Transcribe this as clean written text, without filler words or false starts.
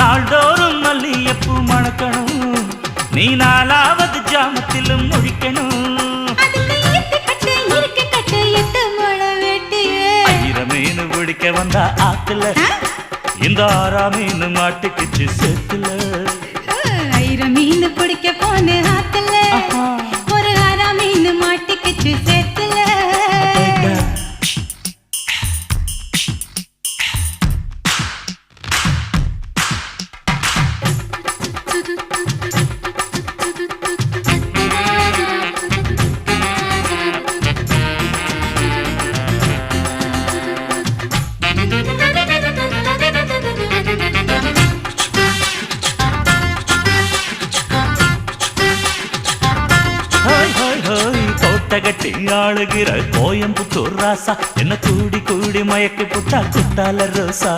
நாள்தோறும் மல்லியப்பூ மணக்கணும், நீ நாலாவது ஜாமத்திலும் முழிக்கணும். மீன் பிடிக்க வந்தா ஆத்துல, இந்த 6ஆம் மீன் மாட்டுக்குச்சு சேத்துல. ஆயிரம் மீன் பிடிக்க போன ஆத்துல, ஒரு 6ஆம் மீன் மாட்டுக்குச்சு சேத்துல. கோட்டகட்டி ஆளுகிற கோயம்புத்தூர் ராசா, என்ன கூடி கூடி மயக்கி புட்டா குட்டால ரோசா.